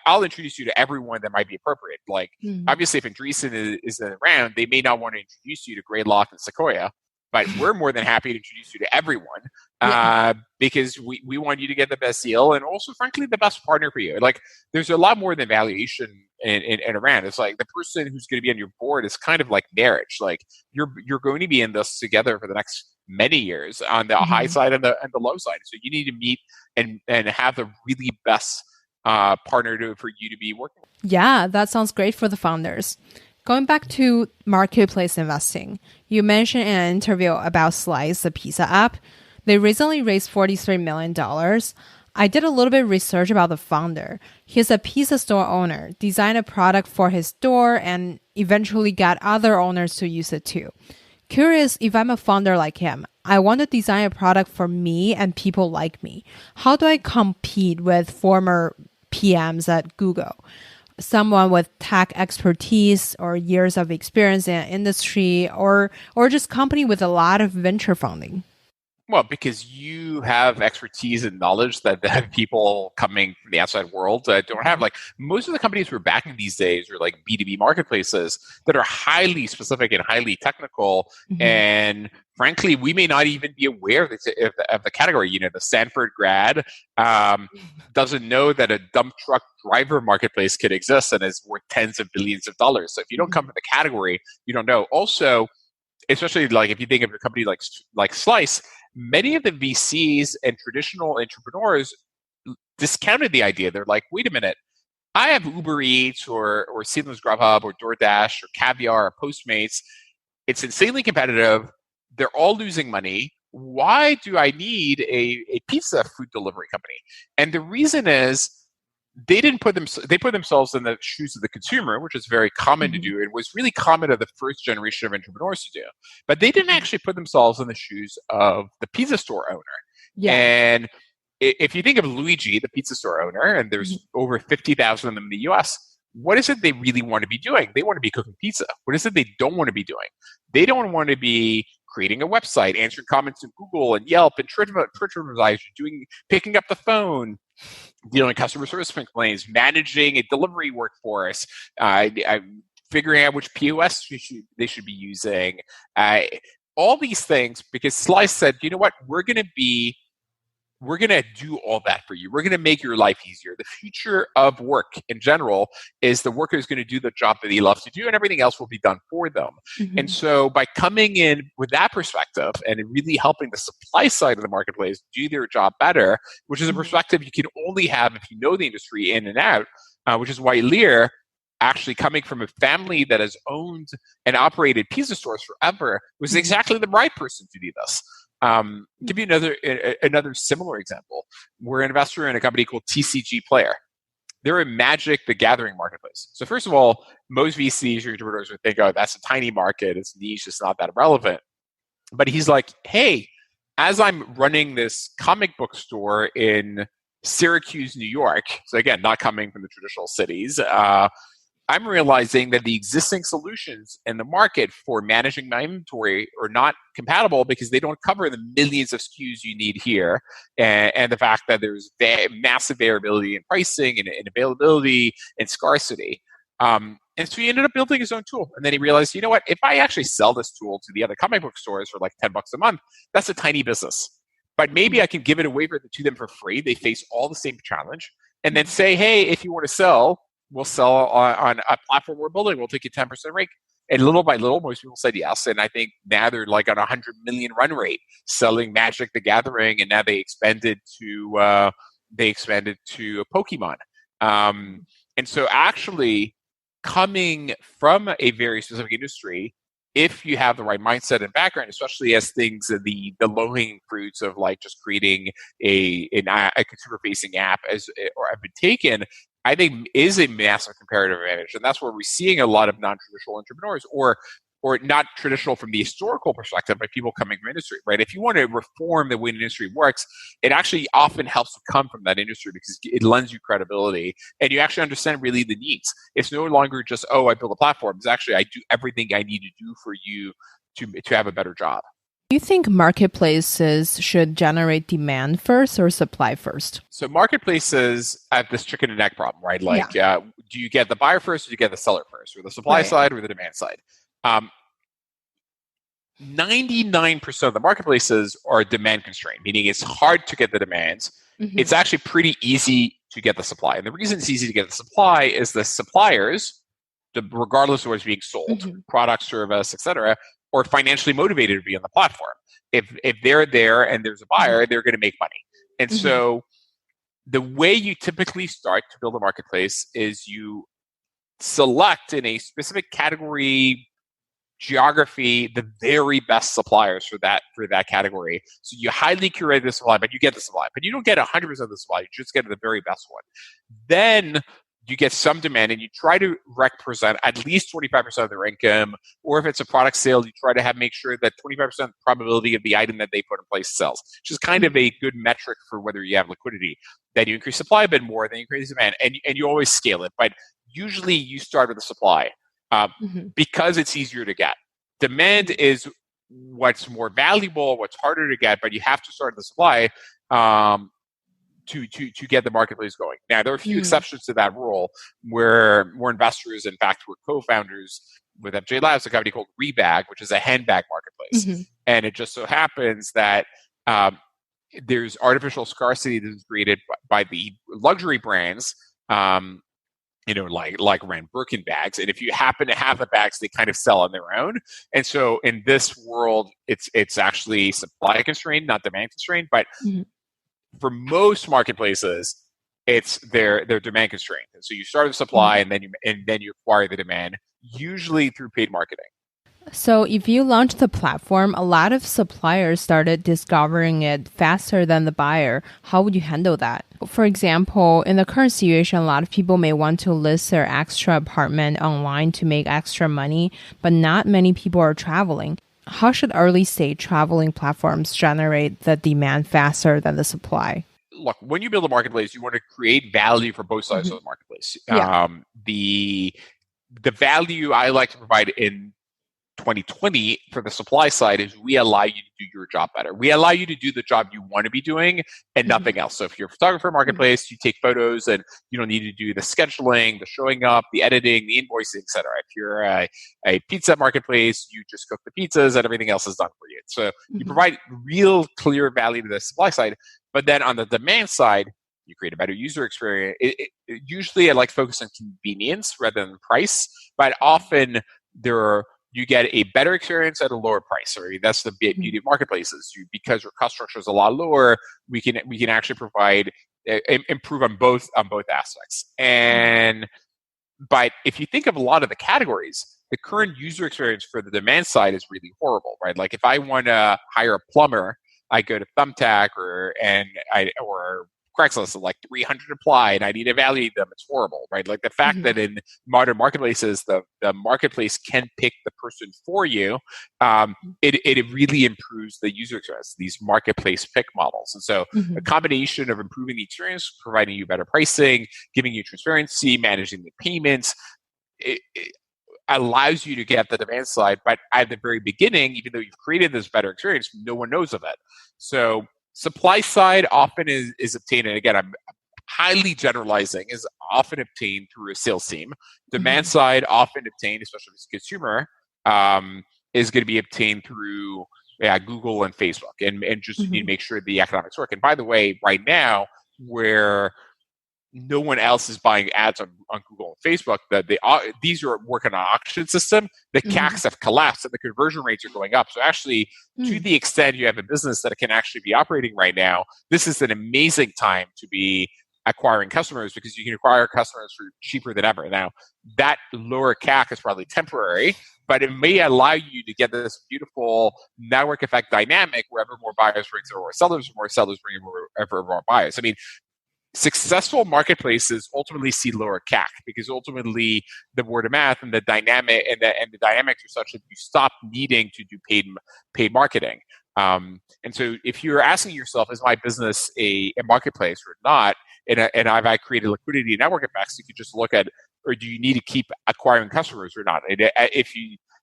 I'll introduce you to everyone that might be appropriate. Like, obviously, if Andreessen is around, they may not want to introduce you to Greylock and Sequoia, but we're more than happy to introduce you to everyone because we want you to get the best deal and also, frankly, the best partner for you. Like, there's a lot more than valuation in Iran. It's like the person who's going to be on your board is kind of like marriage. Like, you're going to be in this together for the next many years on the high side and the low side. So you need to meet and have the really best partner for you to be working with. Yeah, that sounds great for the founders. Going back to marketplace investing, you mentioned in an interview about Slice, the pizza app. They recently raised $43 million. I did a little bit of research about the founder. He's a pizza store owner, designed a product for his store, and eventually got other owners to use it too. Curious, if I'm a founder like him, I want to design a product for me and people like me. How do I compete with former PMs at Google? Someone with tech expertise or years of experience in industry, or just company with a lot of venture funding? Well, because you have expertise and knowledge that people coming from the outside world don't have. Like, most of the companies we're backing these days are like B2B marketplaces that are highly specific and highly technical. And frankly, we may not even be aware of the category. You know, the Stanford grad doesn't know that a dump truck driver marketplace could exist and is worth tens of billions of dollars. So if you don't come from the category, you don't know. Also, especially like if you think of a company like Slice, many of the VCs and traditional entrepreneurs discounted the idea. They're like, wait a minute, I have Uber Eats or Seamless Grubhub or DoorDash or Caviar or Postmates. It's insanely competitive. They're all losing money. Why do I need a pizza food delivery company? And the reason is they put themselves in the shoes of the consumer, which is very common to do. It was really common to the first generation of entrepreneurs to do. But they didn't actually put themselves in the shoes of the pizza store owner. Yeah. And if you think of Luigi, the pizza store owner, and there's over 50,000 of them in the US, what is it they really want to be doing? They want to be cooking pizza. What is it they don't want to be doing? They don't want to be creating a website, answering comments in Google and Yelp and TripAdvisor, picking up the phone, dealing with customer service complaints, managing a delivery workforce, figuring out which POS they should be using, all these things. Because Slice said, you know what, we're going to do all that for you. We're going to make your life easier. The future of work in general is the worker is going to do the job that he loves to do, and everything else will be done for them. And so by coming in with that perspective and really helping the supply side of the marketplace do their job better, which is a perspective you can only have if you know the industry in and out, which is why Lear, actually coming from a family that has owned and operated pizza stores forever, was exactly the right person to do this. Give you another similar example. We're an investor in a company called TCG Player. They're a Magic the Gathering marketplace. So first of all, most VCs or entrepreneurs would think, oh, that's a tiny market, it's niche, it's not that relevant. But he's like, hey, as I'm running this comic book store in Syracuse, New York, so again, not coming from the traditional cities, I'm realizing that the existing solutions in the market for managing my inventory are not compatible because they don't cover the millions of SKUs you need here, and the fact that there's massive variability in pricing and availability and scarcity. And so he ended up building his own tool. And then he realized, you know what, if I actually sell this tool to the other comic book stores for like $10 a month, that's a tiny business. But maybe I can give it away to them for free. They face all the same challenge. And then say, hey, if you want to sell, we'll sell on a platform we're building. We'll take a 10% rate. And little by little, most people said yes. And I think now they're like on 100 million run rate selling Magic the Gathering. And now they expanded to Pokemon. And so actually coming from a very specific industry, if you have the right mindset and background, especially as things, the low-hanging fruits of like just creating a consumer-facing app or have been taken, I think is a massive comparative advantage. And that's where we're seeing a lot of non-traditional entrepreneurs or or not traditional from the historical perspective, but people coming from industry, right? If you want to reform the way an industry works, it actually often helps to come from that industry because it lends you credibility and you actually understand really the needs. It's no longer just, oh, I build a platform. It's actually, I do everything I need to do for you to have a better job. Do you think marketplaces should generate demand first or supply first? So marketplaces have this chicken and egg problem, right? Like, do you get the buyer first or do you get the seller first, or the supply side or the demand side? 99% of the marketplaces are demand constrained, meaning it's hard to get the demands. Mm-hmm. It's actually pretty easy to get the supply. And the reason it's easy to get the supply is the suppliers, regardless of what's being sold, product, service, etc., or financially motivated to be on the platform. If they're there and there's a buyer, they're going to make money. And so the way you typically start to build a marketplace is you select in a specific category, geography, the very best suppliers for that category. So you highly curate the supply, but you get the supply. But you don't get 100% of the supply. You just get the very best one. Then you get some demand and you try to represent at least 25% of their income, or if it's a product sale, you try to make sure that 25% probability of the item that they put in place sells, which is kind of a good metric for whether you have liquidity. Then you increase supply a bit more, then you increase demand, and you always scale it. But usually you start with the supply because it's easier to get. Demand is what's more valuable, what's harder to get, but you have to start with the supply to get the marketplace going. Now, there are a few exceptions to that rule where more investors, in fact, were co-founders with FJ Labs, a company called Rebag, which is a handbag marketplace. And it just so happens that there's artificial scarcity that is created by the luxury brands, like around Birkin bags. And if you happen to have the bags, they kind of sell on their own. And so in this world, it's actually supply constrained, not demand constrained. But for most marketplaces, it's they're demand constrained. And so you start with supply and then you acquire the demand, usually through paid marketing. So if you launch the platform, a lot of suppliers started discovering it faster than the buyer. How would you handle that? For example, in the current situation, a lot of people may want to list their extra apartment online to make extra money, but not many people are traveling. How should early stage traveling platforms generate the demand faster than the supply? Look, when you build a marketplace, you want to create value for both sides of the marketplace. The value I like to provide in 2020 for the supply side is we allow you to do your job better. We allow you to do the job you want to be doing and nothing else. So if you're a photographer marketplace, you take photos and you don't need to do the scheduling, the showing up, the editing, the invoicing, etc. If you're a pizza marketplace, you just cook the pizzas and everything else is done for you. So you provide real clear value to the supply side. But then on the demand side, you create a better user experience. Usually I like to focus on convenience rather than price, but often you get a better experience at a lower price. Or that's the beauty of marketplaces. Because your cost structure is a lot lower, we can actually provide improve on both aspects. But if you think of a lot of the categories, the current user experience for the demand side is really horrible, right? Like if I want to hire a plumber, I go to Thumbtack or Craigslist, like 300 apply, and I need to evaluate them. It's horrible, right? Like the fact that in modern marketplaces, the marketplace can pick the person for you, it really improves the user experience, these marketplace pick models. And so a combination of improving the experience, providing you better pricing, giving you transparency, managing the payments, it allows you to get the demand side. But at the very beginning, even though you've created this better experience, no one knows of it. So supply side often is obtained, and again, I'm highly generalizing, is often obtained through a sales team. Demand side often obtained, especially as a consumer, is going to be obtained through Google and Facebook, and just you need to make sure the economics work. And by the way, right now, where no one else is buying ads on Google and Facebook, these are working on an auction system. The CACs have collapsed and the conversion rates are going up. So actually, to the extent you have a business that can actually be operating right now, this is an amazing time to be acquiring customers because you can acquire customers for cheaper than ever. Now, that lower CAC is probably temporary, but it may allow you to get this beautiful network effect dynamic where ever more buyers brings more sellers bring ever more buyers. I mean, successful marketplaces ultimately see lower CAC because ultimately the word of mouth and the dynamics are such that you stop needing to do paid marketing. And so if you're asking yourself, is my business a marketplace or not? And have I created liquidity network effects? You could just look at, or do you need to keep acquiring customers or not? And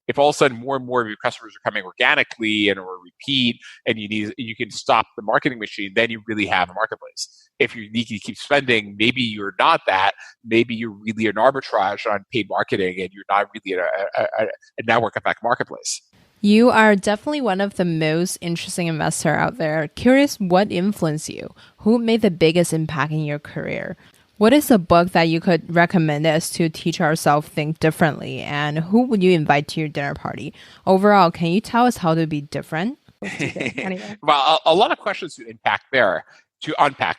if all of a sudden more and more of your customers are coming organically and or repeat, and you can stop the marketing machine, then you really have a marketplace. If you need to keep spending, maybe you're not that. Maybe you're really an arbitrage on paid marketing, and you're not really a network effect marketplace. You are definitely one of the most interesting investors out there. Curious, what influenced you? Who made the biggest impact in your career? What is a book that you could recommend us to teach ourselves think differently? And who would you invite to your dinner party? Overall, can you tell us how to be different? Anyway. Well, a lot of questions to unpack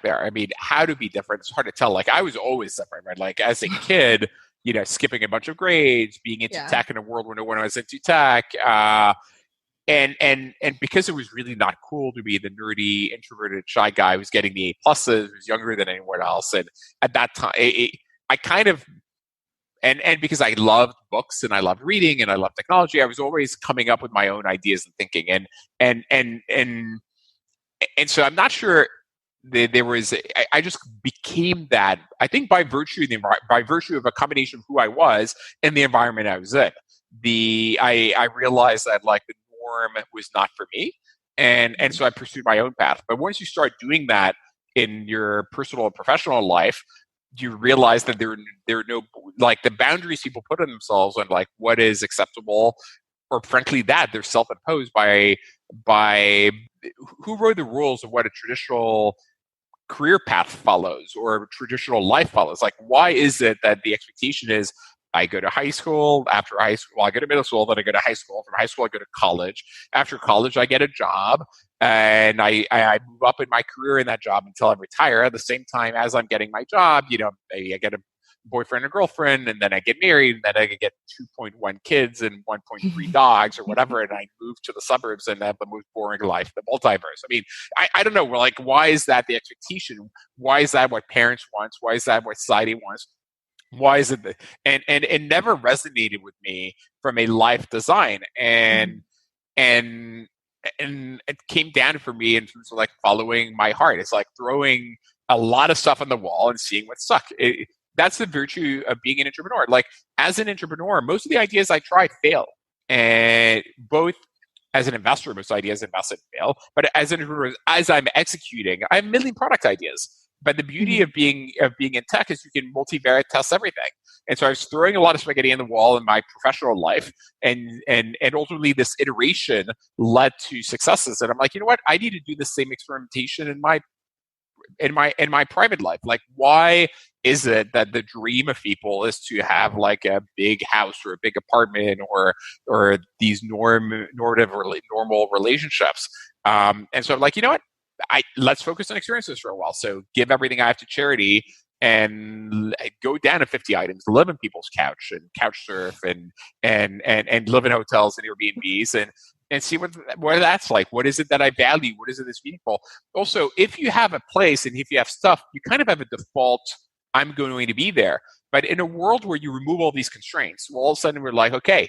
there. I mean, how to be different, it's hard to tell. Like, I was always different, right? Like, as a kid, skipping a bunch of grades, being into tech in a world where no one was into tech. And because it was really not cool to be the nerdy, introverted, shy guy who's getting the A+, who's younger than anyone else. And at that time, I kind of, and because I loved books and I loved reading and I loved technology, I was always coming up with my own ideas and thinking. And so I'm not sure there was, I just became that, I think by virtue of a combination of who I was and the environment I was in. I realized that like the norm was not for me. And so I pursued my own path. But once you start doing that in your personal and professional life, you realize that there are no, like, the boundaries people put on themselves on like what is acceptable, or frankly that they're self-imposed by who wrote the rules of what a traditional career path follows or a traditional life follows. Like, why is it that the expectation is I go to high school, after high school, I go to middle school, then I go to high school. From high school, I go to college. After college, I get a job, and I move up in my career in that job until I retire. At the same time as I'm getting my job, maybe I get a boyfriend or girlfriend, and then I get married, and then I get 2.1 kids and 1.3 dogs or whatever, and I move to the suburbs and have the most boring life, the multiverse. I mean, I don't know, like, why is that the expectation? Why is that what parents want? Why is that what society wants? Why is it that? And it never resonated with me from a life design, and it came down for me in terms of like following my heart. It's like throwing a lot of stuff on the wall and seeing what stuck. That's the virtue of being an entrepreneur. Like, as an entrepreneur, most of the ideas I tried fail, and both as an investor, most ideas invest and fail. But as an entrepreneur, as I'm executing, I have a million product ideas. But the beauty of being in tech is you can multivariate test everything. And so I was throwing a lot of spaghetti on the wall in my professional life, and ultimately this iteration led to successes. And I'm like, you know what? I need to do the same experimentation in my private life. Like, why is it that the dream of people is to have like a big house or a big apartment or these normal relationships? And so I'm like, you know what? Let's focus on experiences for a while. So give everything I have to charity and go down to 50 items, live in people's couch and couch surf and live in hotels and Airbnbs and see what that's like. What is it that I value? What is it that's meaningful? Also, if you have a place and if you have stuff, you kind of have a default, I'm going to be there. But in a world where you remove all these constraints, well, all of a sudden we're like, okay,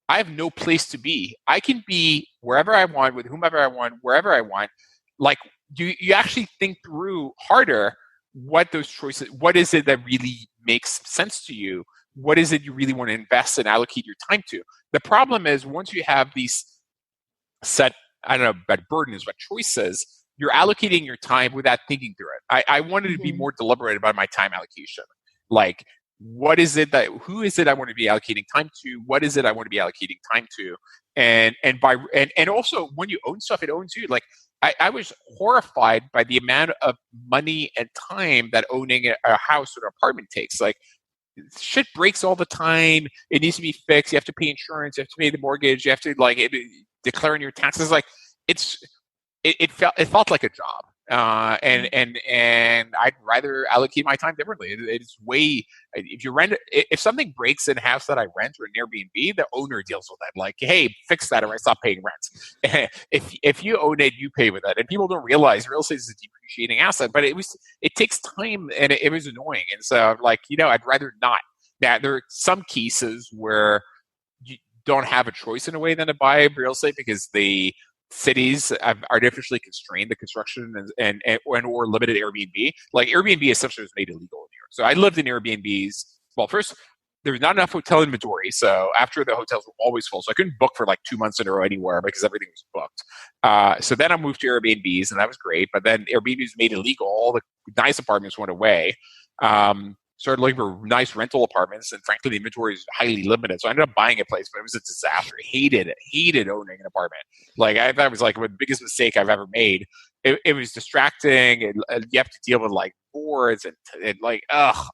I have no place to be. I can be wherever I want, with whomever I want, wherever I want. Like, you actually think through harder what those choices, what is it that really makes sense to you? What is it you really want to invest and allocate your time to? The problem is once you have these set, I don't know, but burdens, but choices, you're allocating your time without thinking through it. I wanted to be more deliberate about my time allocation. Like, who is it I want to be allocating time to? What is it I want to be allocating time to? And also when you own stuff, it owns you. Like, I was horrified by the amount of money and time that owning a house or an apartment takes. Like, shit breaks all the time. It needs to be fixed. You have to pay insurance. You have to pay the mortgage. You have to declaring your taxes. Like, it felt like a job. And I'd rather allocate my time differently. It's way, if you rent, if something breaks in a house that I rent or an Airbnb, the owner deals with it. Like, hey, fix that or I stop paying rent. If you own it, you pay with it. And people don't realize real estate is a depreciating asset, but it takes time and it was annoying. And so I'm like, I'd rather not. Now, there are some cases where you don't have a choice in a way than to buy real estate because the cities have artificially constrained the construction and or limited Airbnb. Like Airbnb essentially was made illegal in New York. So I lived in Airbnbs. Well, first, there's not enough hotel inventory. So after the hotels were always full. So I couldn't book for like 2 months in a row anywhere because everything was booked. So then I moved to Airbnbs and that was great. But then Airbnbs made illegal. All the nice apartments went away. Started looking for nice rental apartments, and frankly, the inventory is highly limited. So I ended up buying a place, but it was a disaster. Hated owning an apartment. Like I thought it was like the biggest mistake I've ever made. It was distracting, and you have to deal with like boards and like,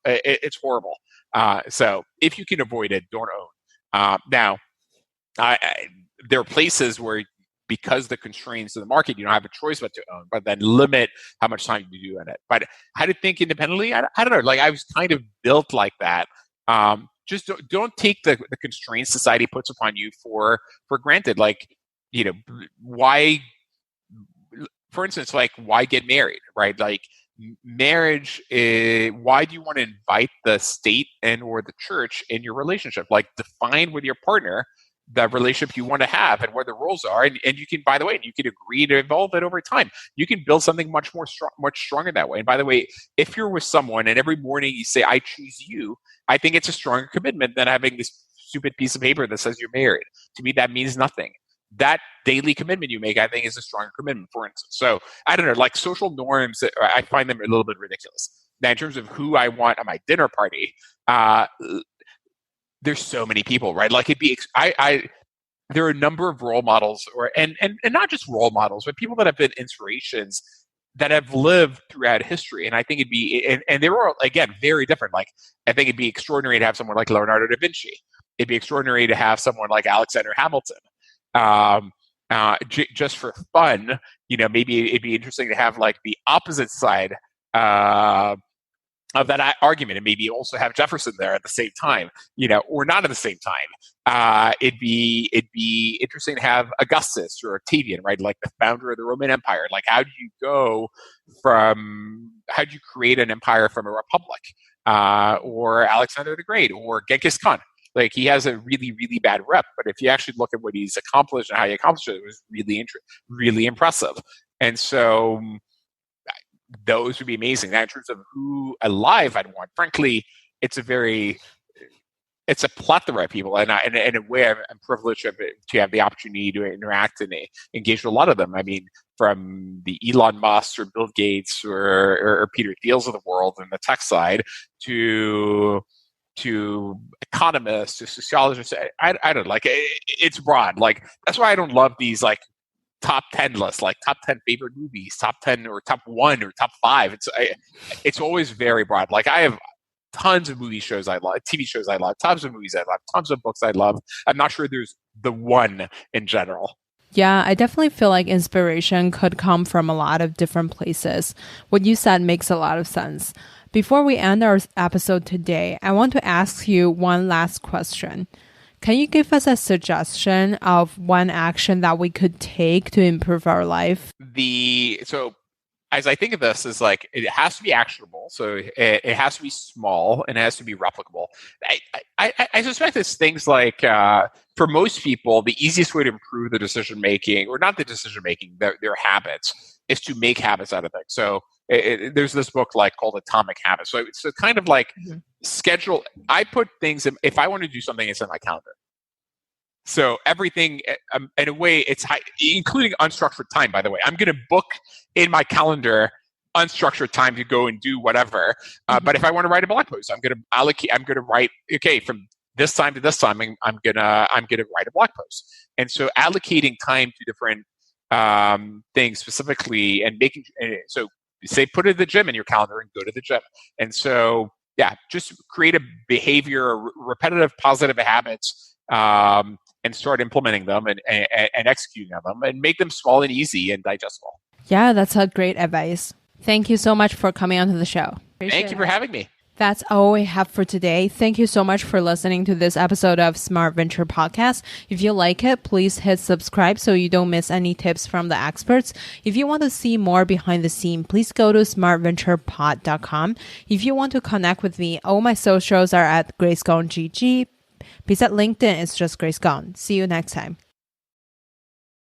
it's horrible. So if you can avoid it, don't own. Now, there are places where, because the constraints of the market, you don't have a choice but to own, but then limit how much time you do in it. But how to think independently, I don't know. Like I was kind of built like that. Just don't take the constraints society puts upon you for granted. Like, why, for instance, like why get married, right? Like marriage, why do you want to invite the state and or the church in your relationship? Like define with your partner the relationship you want to have and where the roles are, and you can, by the way, you can agree to evolve it over time. You can build something much stronger that way. And by the way, if you're with someone and every morning you say, "I choose you," I think it's a stronger commitment than having this stupid piece of paper that says you're married. To me, that means nothing. That daily commitment you make, I think, is a stronger commitment, for instance. So I don't know, like social norms, I find them a little bit ridiculous. Now, in terms of who I want at my dinner party, there's so many people, right? Like there are a number of role models, and not just role models, but people that have been inspirations that have lived throughout history. And I think it'd be, and they were all, again, very different. Like I think it'd be extraordinary to have someone like Leonardo da Vinci. It'd be extraordinary to have someone like Alexander Hamilton. Just for fun, maybe it'd be interesting to have like the opposite side of that argument, and maybe also have Jefferson there at the same time, or not at the same time. It'd be interesting to have Augustus or Octavian, right? Like the founder of the Roman Empire. Like how do you create an empire from a republic? Or Alexander the Great, or Genghis Khan. Like he has a really, really bad rep, but if you actually look at what he's accomplished and how he accomplished it, it was really impressive. And so those would be amazing. Now, in terms of who alive I'd want, frankly, it's a plethora of people, and in a way, I'm privileged to have the opportunity to interact and engage with a lot of them. I mean, from the Elon Musk or Bill Gates or Peter Thiels of the world in the tech side to economists, to sociologists. I don't like it. It's broad. Like that's why I don't love these like top 10 lists, like top 10 favorite movies, top 10 or top 1 or top 5. It's always very broad. Like I have tons of movie shows I love, TV shows I love, tons of movies I love, tons of books I love. I'm not sure there's the one in general. Yeah, I definitely feel like inspiration could come from a lot of different places. What you said makes a lot of sense. Before we end our episode today, I want to ask you one last question. Can you give us a suggestion of one action that we could take to improve our life? So as I think of this, is like it has to be actionable. So it has to be small and it has to be replicable. I suspect it's things like for most people, the easiest way to improve the decision making, or not the decision making, their habits, is to make habits out of things. So there's this book like called Atomic Habits. So it's kind of like schedule. I put things in, if I want to do something, it's in my calendar. So everything, in a way, it's including unstructured time, by the way. I'm going to book in my calendar unstructured time to go and do whatever. But if I want to write a blog post, I'm going to write, okay, from this time to this time, I'm going to write a blog post. And so allocating time to different things specifically, and making, so say put it in the gym in your calendar and go to the gym. And so, yeah, just create a behavior, repetitive positive habits, and start implementing them and executing on them, and make them small and easy and digestible. Yeah, that's a great advice. Thank you so much for coming onto the show. Thank you for having me. That's all we have for today. Thank you so much for listening to this episode of Smart Venture Podcast. If you like it, please hit subscribe so you don't miss any tips from the experts. If you want to see more behind the scene, please go to smartventurepod.com. If you want to connect with me, all my socials are at Grace Gong GG. Please at LinkedIn, it's just Grace Gong. See you next time.